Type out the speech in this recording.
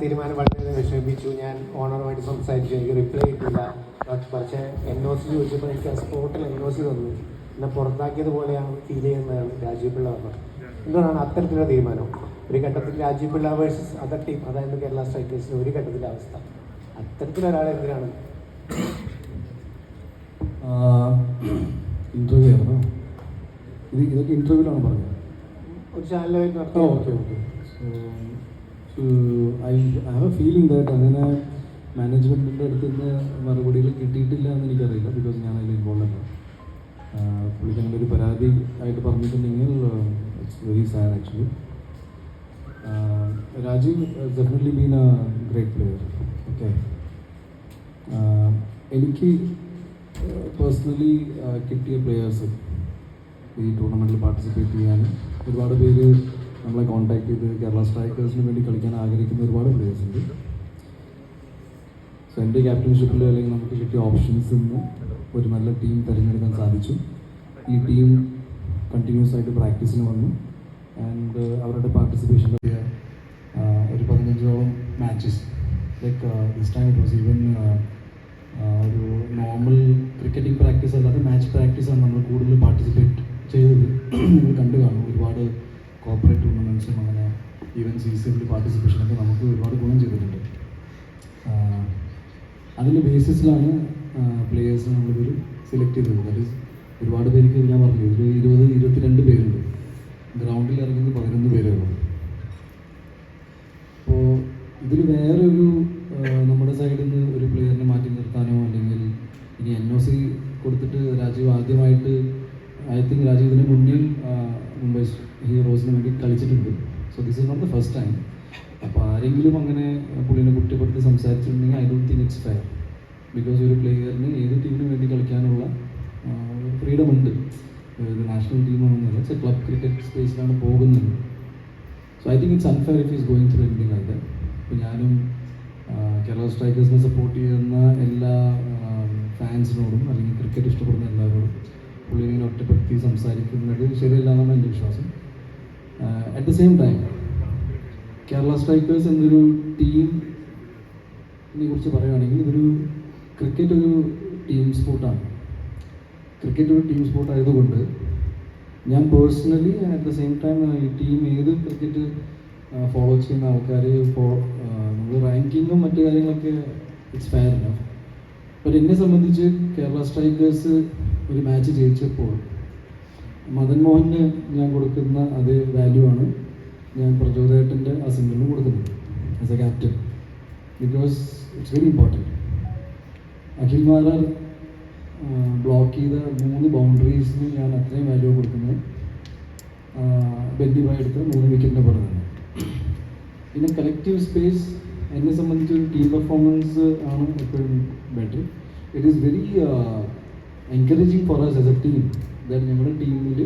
തീരുമാനം വളരെ വിഷമിപ്പിച്ചു. ഞാൻ ഓണറുമായിട്ട് സംസാരിച്ചു, എനിക്ക് റിപ്ലൈ കിട്ടില്ല. പക്ഷേ NOC ചോദിച്ചപ്പോൾ എനിക്ക് ആ സ്പോട്ടിൽ NOC തന്നു. എന്നെ പുറത്താക്കിയതുപോലെയാണ് ഫീൽ ചെയ്യുന്നതാണ് രാജീവ് പിള്ള പറഞ്ഞത്. എന്തുകൊണ്ടാണ് അത്തരത്തിലുള്ള തീരുമാനം? ഒരു ഘട്ടത്തിൽ Rajeev Pillai versus other team, അതായത് കേരള സ്ട്രൈക്കേഴ്സിൻ്റെ ഒരു ഘട്ടത്തിലെ അവസ്ഥ. അത്തരത്തിലൊരാളെ എന്തിനാണ്? ഇൻ്റർവ്യൂ ആയിരുന്നോ? ഇതൊക്കെ ഇൻ്റർവ്യൂവിലാണ് പറഞ്ഞത്. ഒരു ചാനലായിട്ട് നടത്തി. Okay. I have A feeling that അങ്ങനെ മാനേജ്മെൻറ്റിൻ്റെ അടുത്ത് നിന്ന് മറുപടികൾ കിട്ടിയിട്ടില്ല എന്ന് എനിക്കറിയില്ല. ബിക്കോസ് ഞാൻ അതിൽ ഇൻവോൾവ് അല്ല. പുള്ളിക്ക് അങ്ങനെ ഒരു പരാതി ആയിട്ട് പറഞ്ഞിട്ടുണ്ടെങ്കിൽ it's very sad actually. Rajeev definitely been a great player. Okay, എനിക്ക് പേഴ്സണലി കിട്ടിയ പ്ലെയേഴ്സ് ഈ ടൂർണമെൻറ്റിൽ പാർട്ടിസിപ്പേറ്റ് ചെയ്യാൻ ഒരുപാട് പേര് നമ്മളെ കോൺടാക്ട് ചെയ്ത് കേരള സ്ട്രൈക്കേഴ്സിന് വേണ്ടി കളിക്കാൻ ആഗ്രഹിക്കുന്ന ഒരുപാട് പ്ലെയേഴ്സ് ഉണ്ട്. സോ എൻ്റെ ക്യാപ്റ്റൻഷിപ്പിൽ അല്ലെങ്കിൽ നമുക്ക് കിട്ടിയ ഓപ്ഷൻസിൽ നിന്ന് ഒരു നല്ല ടീം തിരഞ്ഞെടുക്കാൻ സാധിച്ചു. ഈ ടീം കണ്ടിന്യൂസ് ആയിട്ട് പ്രാക്ടീസിന് വന്നു. ആൻഡ് അവരുടെ പാർട്ടിസിപ്പേഷൻ ഒരു 15ഓളം matches like this time it was even ഒരു നോർമൽ ക്രിക്കറ്റിംഗ് പ്രാക്ടീസ് അല്ലാതെ മാച്ച് പ്രാക്ടീസാണ് നമ്മൾ കൂടുതൽ പാർട്ടിസിപ്പേറ്റ് ചെയ്തത്. നിങ്ങൾ കണ്ടു കാണും, ഒരുപാട് കോർപ്പറേറ്റ് ടൂർണമെൻറ്റ്സും അങ്ങനെ ഈവൻ CCL പാർട്ടിസിപ്പേഷനൊക്കെ നമുക്ക് ഒരുപാട് ഗുണം ചെയ്തിട്ടുണ്ട്. അതിൻ്റെ ബേസിസിലാണ് പ്ലേയേഴ്സ് നമ്മളിതിൽ സെലക്ട് ചെയ്തത്. ദാറ്റ് ഈസ് ഒരുപാട് പേർക്ക് ഞാൻ പറഞ്ഞു, ഒരു 20-22 പേരുണ്ട്. ഗ്രൗണ്ടിൽ ഇറങ്ങുന്നത് 11 പേരേ ഉള്ളൂ. അപ്പോൾ ഇതിൽ വേറൊരു നമ്മുടെ സൈഡിൽ നിന്ന് ഒരു പ്ലെയറിനെ മാറ്റി നിർത്താനോ അല്ലെങ്കിൽ ഇനി NOC കൊടുത്തിട്ട് രാജീവ് ആദ്യമായിട്ട്, ഐ തിങ്ക് രാജീവ് ഇതിന് മുന്നിൽ മുംബൈ ഹീറോസിന് വേണ്ടി കളിച്ചിട്ടുണ്ട്. So this is not the first time. അപ്പോൾ ആരെങ്കിലും അങ്ങനെ പുള്ളിനെ കുറ്റപ്പെടുത്തി സംസാരിച്ചിട്ടുണ്ടെങ്കിൽ I don't think it's fair. Because ഒരു പ്ലെയറിന് ഏത് ടീമിന് വേണ്ടി കളിക്കാനുള്ള ഫ്രീഡം ഉണ്ട്. ഒരു നാഷണൽ ടീമാണെന്നല്ല, ഇറ്റ്സ് എ ക്ലബ് ക്രിക്കറ്റ് സ്പേസിലാണ് പോകുന്നത്. So I think it's unfair if is going through anything like that. ഇപ്പോൾ ഞാനും കേരള സ്ട്രൈക്കേഴ്സിനെ സപ്പോർട്ട് ചെയ്യുന്ന എല്ലാ ഫാൻസിനോടും അല്ലെങ്കിൽ ക്രിക്കറ്റ് ഇഷ്ടപ്പെടുന്ന എല്ലാവരോടും പുള്ളിനെ ഒറ്റപ്പെടുത്തി സംസാരിക്കുന്നത് ശരിയല്ല എന്നാണ് എൻ്റെ വിശ്വാസം. At the same time Kerala strikers എന്നൊരു ടീമിനെ കുറിച്ച് പറയുകയാണെങ്കിൽ ഇതൊരു ക്രിക്കറ്റ് ഒരു ടീം സ്പോർട്ടാണ്. ക്രിക്കറ്റ് ഒരു ടീം സ്പോർട്ട് ആയതുകൊണ്ട് ഞാൻ personally at the same time ഈ ടീം ഏത് ക്രിക്കറ്റ് ഫോളോ ചെയ്യുന്ന ആൾക്കാർ നമ്മൾ റാങ്കിങ്ങും മറ്റു കാര്യങ്ങളൊക്കെ ഇറ്റ്സ് ഫെയർ ഇനഫ്. ബട്ട് എന്നെ സംബന്ധിച്ച് കേരള സ്ട്രൈക്കേഴ്സ് ഒരു മാച്ച് ജയിച്ചപ്പോൾ മദൻ മോഹന് ഞാൻ കൊടുക്കുന്ന അതേ വാല്യൂ ആണ് ഞാൻ പ്രചോദേട്ടൻ്റെ ആ സിംഗിളിനും കൊടുക്കുന്നത് as A captain. Because it's very important. Akhil Marar block ചെയ്ത 3 ബൗണ്ടറീസിന് ഞാൻ അത്രയും വാല്യൂ കൊടുക്കുന്നത് ബെന്നി ഭായ് എടുത്ത 3 വിക്കറ്റിൻ്റെ പോലെ തന്നെ. പിന്നെ കളക്റ്റീവ് സ്പേസ് എന്നെ സംബന്ധിച്ച് ടീം പെർഫോമൻസ് ആണ് എപ്പോഴും better. It is very encouraging for us as a team that ഞങ്ങളുടെ ടീമിൽ